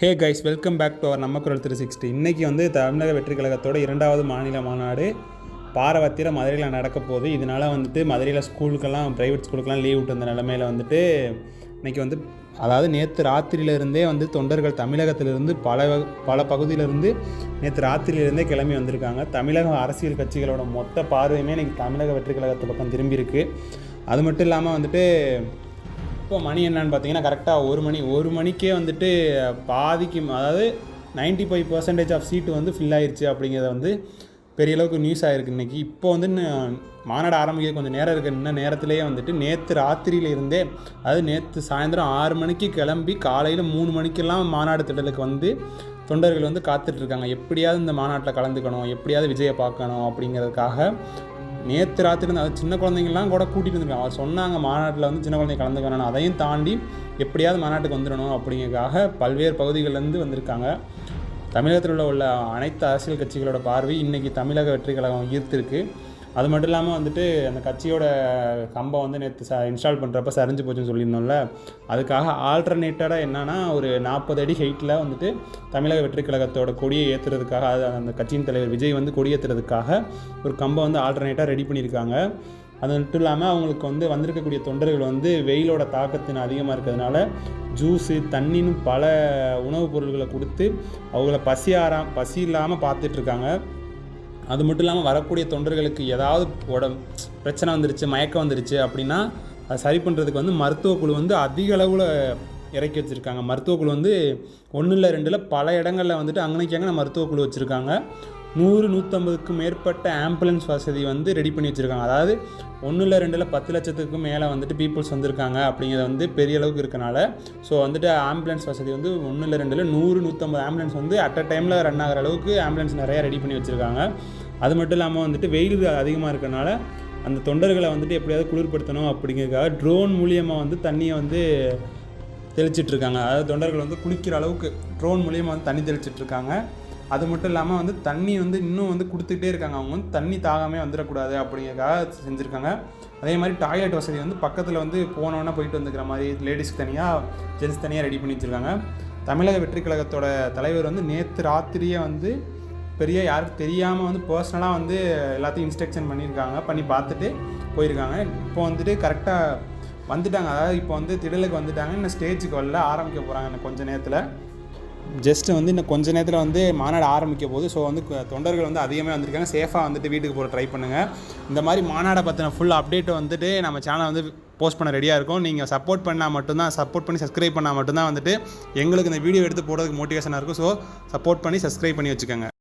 Hey guys, welcome back to our நம்ம குரல் 360. இன்றைக்கி வந்து தமிழக வெற்றி கழகத்தோட 2வது மாநில மாநாடு பாரவத்திர மதுரையில் நடக்க போகுது. இதனால் வந்துட்டு மதுரையில் ஸ்கூலுக்கெல்லாம் ப்ரைவேட் ஸ்கூலுக்கெல்லாம் லீவ் விட்டு வந்த நிலமையில் வந்துட்டு இன்றைக்கி வந்து அதாவது நேற்று ராத்திரியிலேருந்தே வந்து தொண்டர்கள் தமிழகத்திலிருந்து பல பகுதியிலேருந்து நேற்று ராத்திரியிலேருந்தே கிளம்பி வந்திருக்காங்க. தமிழக அரசியல் கட்சிகளோட மொத்த பார்வையுமே இன்றைக்கி தமிழக வெற்றி கழகத்து பக்கம் திரும்பியிருக்கு. அது மட்டும் இல்லாமல் வந்துட்டு இப்போ மணி என்னன்னு பார்த்தீங்கன்னா கரெக்டாக ஒரு மணிக்கே வந்துட்டு பாதிக்கு அதாவது 95% ஆஃப் சீட்டு வந்து ஃபில் ஆயிடுச்சு அப்படிங்கிறத வந்து பெரிய அளவுக்கு நியூஸ் ஆகிருக்கு இன்றைக்கி. இப்போ வந்து மாநாடு ஆரம்பிக்க கொஞ்சம் நேரம் இருக்குது. இன்னும் நேரத்துலேயே வந்துட்டு நேற்று ராத்திரியிலேருந்தே அதாவது நேற்று சாயந்தரம் 6 மணிக்கு கிளம்பி காலையில் 3 மணிக்கெல்லாம் மாநாடு திடலுக்கு வந்து தொண்டர்கள் வந்து காத்துட்ருக்காங்க. எப்படியாவது இந்த மாநாட்டில் கலந்துக்கணும், எப்படியாவது விஜயை பார்க்கணும் அப்படிங்கிறதுக்காக நேற்று ராத்திரி அதாவது சின்ன குழந்தைங்கள்லாம் கூட கூட்டிகிட்டு வந்துருக்காங்க. அவர் சொன்னாங்க மாநாட்டில் வந்து சின்ன குழந்தைங்க கலந்துக்கணும், அதையும் தாண்டி எப்படியாவது மாநாட்டுக்கு வந்துடணும் அப்படிங்கிறதுக்காக பல்வேறு பகுதிகளிலேருந்து வந்திருக்காங்க. தமிழகத்தில் உள்ள அனைத்து அரசியல் கட்சிகளோட பார்வை இன்றைக்கி தமிழக வெற்றி கழகம் ஈர்த்திருக்கு. அது மட்டும் இல்லாமல் வந்துட்டு அந்த கட்சியோட கம்பம் வந்து நேற்று இன்ஸ்டால் பண்ணுறப்ப சரிஞ்சு போச்சுன்னு சொல்லியிருந்தோம்ல, அதுக்காக ஆல்டர்னேட்டடாக என்னென்னா ஒரு 40 அடி ஹைட்டில் வந்துட்டு தமிழக வெற்றி கழகத்தோட கொடியை ஏற்றுறதுக்காக அந்த கட்சியின் தலைவர் விஜய் வந்து கொடியேற்றுறதுக்காக ஒரு கம்பம் வந்து ஆல்டர்னேட்டாக ரெடி பண்ணியிருக்காங்க. அது மட்டும் இல்லாமல் அவங்களுக்கு வந்து வந்திருக்கக்கூடிய தொண்டர்கள் வந்து வெயிலோட தாக்கத்தின் அதிகமாக இருக்கிறதுனால ஜூஸு தண்ணின்னு பல உணவுப் பொருட்களை கொடுத்து அவங்கள பசி இல்லாமல் பார்த்துட்ருக்காங்க. அது மட்டும் இல்லாமல் வரக்கூடிய தொண்டர்களுக்கு ஏதாவது பிரச்சனை வந்துருச்சு, மயக்கம் வந்துருச்சு அப்படின்னா அதை சரி பண்ணுறதுக்கு வந்து மருத்துவக்குழு வந்து அதிக அளவில் இறக்கி வச்சுருக்காங்க. மருத்துவக்குழு வந்து 1 இல்லை 2 இல்லை பல இடங்களில் வந்துட்டு அங்கனைக்காங்க மருத்துவக்குழு வச்சுருக்காங்க. 100-150க்கும் மேற்பட்ட ஆம்புலன்ஸ் வசதி வந்து ரெடி பண்ணி வச்சுருக்காங்க. அதாவது 1 இல்லை 2 இல்லை 10 லட்சத்துக்கும் மேலே வந்துட்டு பீப்புள்ஸ் வந்திருக்காங்க அப்படிங்கிறது வந்து பெரிய அளவுக்கு இருக்கனால ஸோ வந்துட்டு ஆம்புலன்ஸ் வசதி வந்து 1 இல்லை 2 இல்லை 100-150 ஆம்புலன்ஸ் வந்து அட் அ டைமில் ரன் ஆகிற அளவுக்கு ஆம்புலன்ஸ் நிறையா ரெடி பண்ணி வச்சுருக்காங்க. அது மட்டும் இல்லாமல் வந்துட்டு வெயில் அதிகமாக இருக்கனால அந்த தொண்டர்களை வந்துட்டு எப்படியாவது குளிர்படுத்தணும் அப்படிங்கிறதுக்காக ட்ரோன் மூலியமாக வந்து தண்ணியை வந்து தெளிச்சிட்ருக்காங்க. அதாவது தொண்டர்கள் வந்து குளிக்கிற அளவுக்கு ட்ரோன் மூலியமாக வந்து தண்ணி தெளிச்சிட்ருக்காங்க. அது மட்டும் இல்லாமல் வந்து தண்ணி வந்து இன்னும் வந்து கொடுத்துக்கிட்டே இருக்காங்க. அவங்க வந்து தண்ணி தாகாமே வந்துடக்கூடாது அப்படிங்கிறதுக்காக செஞ்சுருக்காங்க. அதே மாதிரி டாய்லெட் வசதி வந்து பக்கத்தில் வந்து போனோன்னா போயிட்டு வந்துக்கிற மாதிரி லேடிஸ்க்கு தனியாக ஜென்ஸ் தனியாக ரெடி பண்ணி வச்சுருக்காங்க. தமிழக வெற்றி கழகத்தோட தலைவர் வந்து நேற்று ராத்திரியே வந்து யாருக்கும் தெரியாமல் வந்து பர்சனலாக வந்து எல்லாத்தையும் இன்ஸ்ட்ரக்ஷன் பண்ணி பார்த்துட்டு போயிருக்காங்க. இப்போ வந்துட்டு கரெக்டாக வந்துட்டாங்க. அதாவது இப்போ வந்து திடலுக்கு வந்துட்டாங்க. இன்னும் ஸ்டேஜுக்கு வரல, ஆரம்பிக்க போகிறாங்க இன்னும் கொஞ்சம் நேரத்தில். ஜஸ்ட்டு வந்து இன்னும் கொஞ்சம் நேரத்தில் வந்து மாநாடு ஆரம்பிக்க போகுது. ஸோ வந்து தொண்டர்கள் வந்து அதிகமாக வந்திருக்காங்க. சேஃபாக வந்துட்டு வீட்டுக்கு போக ட்ரை பண்ணுங்கள். இந்த மாதிரி மாநாடை பற்றின ஃபுல் அப்டேட் வந்துட்டு நம்ம சேனல் வந்து போஸ்ட் பண்ண ரெடியாக இருக்கும். நீங்கள் சப்போர்ட் பண்ணி சப்ஸ்கிரைப் பண்ணால் மட்டும்தான் வந்துட்டு எங்களுக்கு இந்த வீடியோ எடுத்து போடுறதுக்கு மோட்டிவேஷனாக இருக்கும். ஸோ சப்போர்ட் பண்ணி சப்ஸ்கிரைப் பண்ணி வச்சுக்கோங்க.